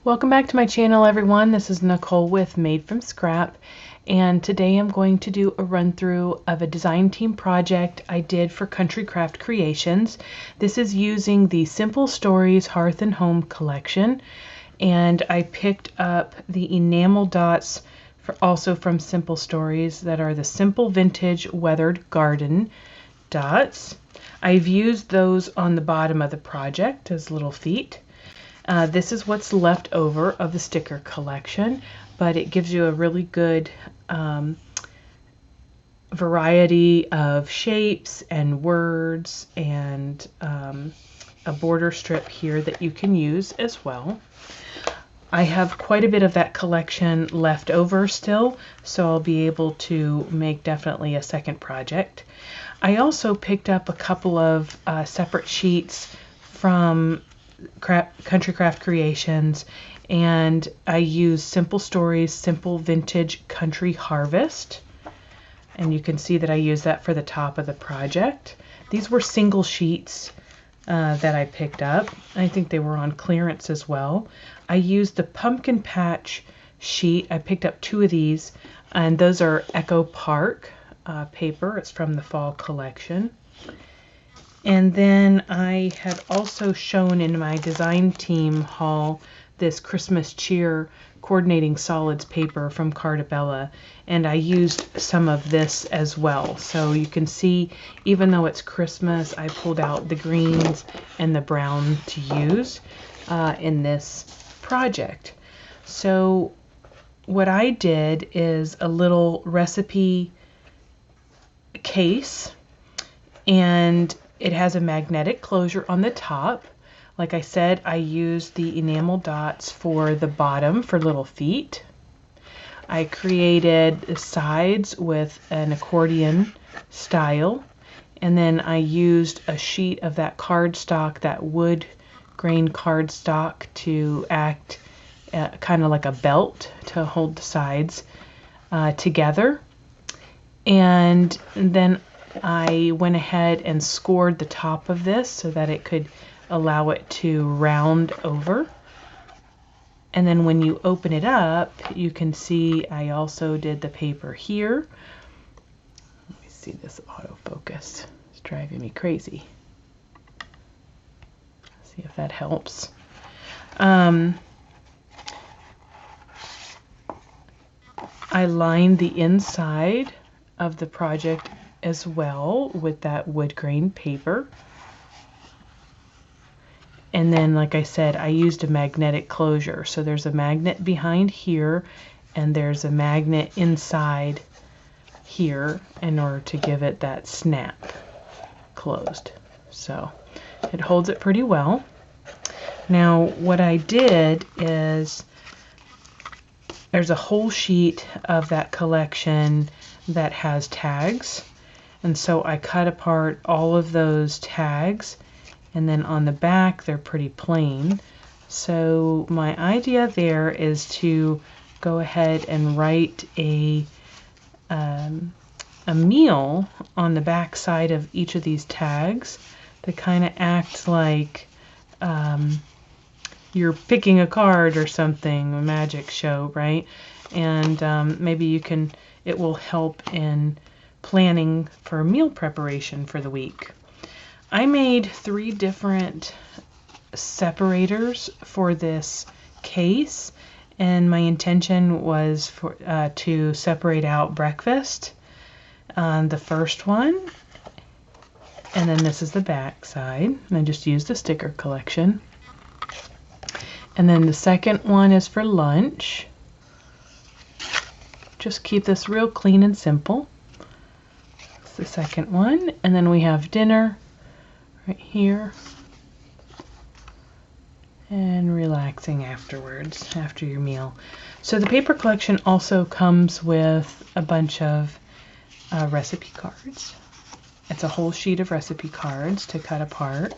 Welcome back to my channel, everyone. This is Nicole with Made from Scrap, and today I'm going to do a run through of a design team project I did for Country Craft Creations. This is using the Simple Stories Hearth and Home collection, and I picked up the enamel dots also from Simple Stories that are the Simple Vintage Weathered Garden dots. I've used those on the bottom of the project as little feet. This is what's left over of the sticker collection, but it gives you a really good variety of shapes and words, and a border strip here that you can use as well. I have quite a bit of that collection left over still, so I'll be able to make definitely a second project. I also picked up a couple of separate sheets from Country Craft Creations, and I use Simple Stories Simple Vintage Country Harvest, and you can see that I use that for the top of the project. These were single sheets that I picked up. I think they were on clearance as well. I used the Pumpkin Patch sheet. I picked up 2 of these, and those are Echo Park paper. It's from the fall collection. And then I had also shown in my design team haul this Christmas Cheer coordinating solids paper from Cardabella, and I used some of this as well. So you can see, even though it's Christmas, I pulled out the greens and the brown to use in this project. So what I did is a little recipe case, and it has a magnetic closure on the top. Like I said, I used the enamel dots for the bottom for little feet. I created the sides with an accordion style, and then I used a sheet of that cardstock, that wood grain cardstock, to act kind of like a belt to hold the sides together. And then I went ahead and scored the top of this so that it could allow it to round over. And then when you open it up, you can see I also did the paper here. Let me see this autofocus. It's driving me crazy. See if that helps. I lined the inside of the project as well with that wood grain paper. And then, like I said, I used a magnetic closure. So there's a magnet behind here, and there's a magnet inside here in order to give it that snap closed. So it holds it pretty well. Now what I did is, there's a whole sheet of that collection that has tags. And so I cut apart all of those tags, and then on the back they're pretty plain. So my idea there is to go ahead and write a meal on the back side of each of these tags to kind of act like you're picking a card or something, a magic show, right? And maybe it will help in planning for meal preparation for the week. I made 3 different separators for this case, and my intention was to separate out breakfast on the first one, and then this is the back side, and I just used the sticker collection. And then the second one is for lunch. Just keep this real clean and simple. The second one, and then we have dinner right here, and relaxing afterwards, after your meal. So the paper collection also comes with a bunch of recipe cards. It's a whole sheet of recipe cards to cut apart.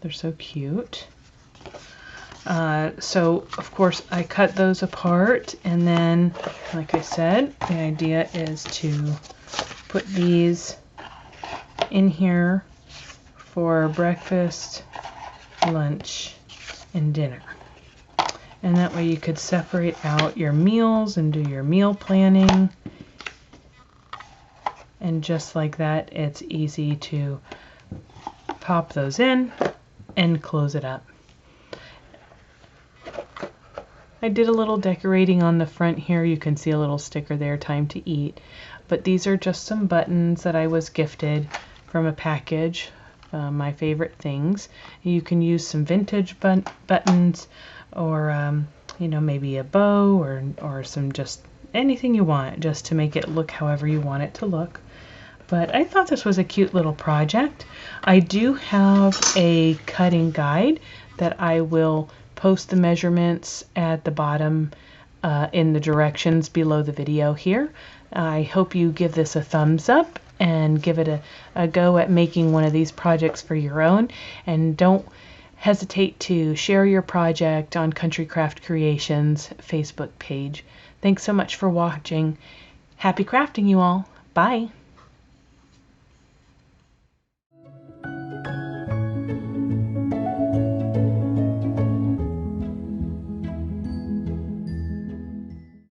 They're so cute. So of course I cut those apart, and then, like I said, the idea is to put these in here for breakfast, lunch, and dinner. And that way you could separate out your meals and do your meal planning. And just like that, it's easy to pop those in and close it up. I did a little decorating on the front here. You can see a little sticker there, time to eat. But these are just some buttons that I was gifted from a package, my favorite things. You can use some vintage buttons, or you know, maybe a bow, or some, just anything you want, just to make it look however you want it to look. But I thought this was a cute little project. I do have a cutting guide that I will post the measurements at the bottom in the directions below the video here. I hope you give this a thumbs up and give it a go at making one of these projects for your own. And don't hesitate to share your project on Country Craft Creations Facebook page. Thanks so much for watching. Happy crafting, you all. Bye.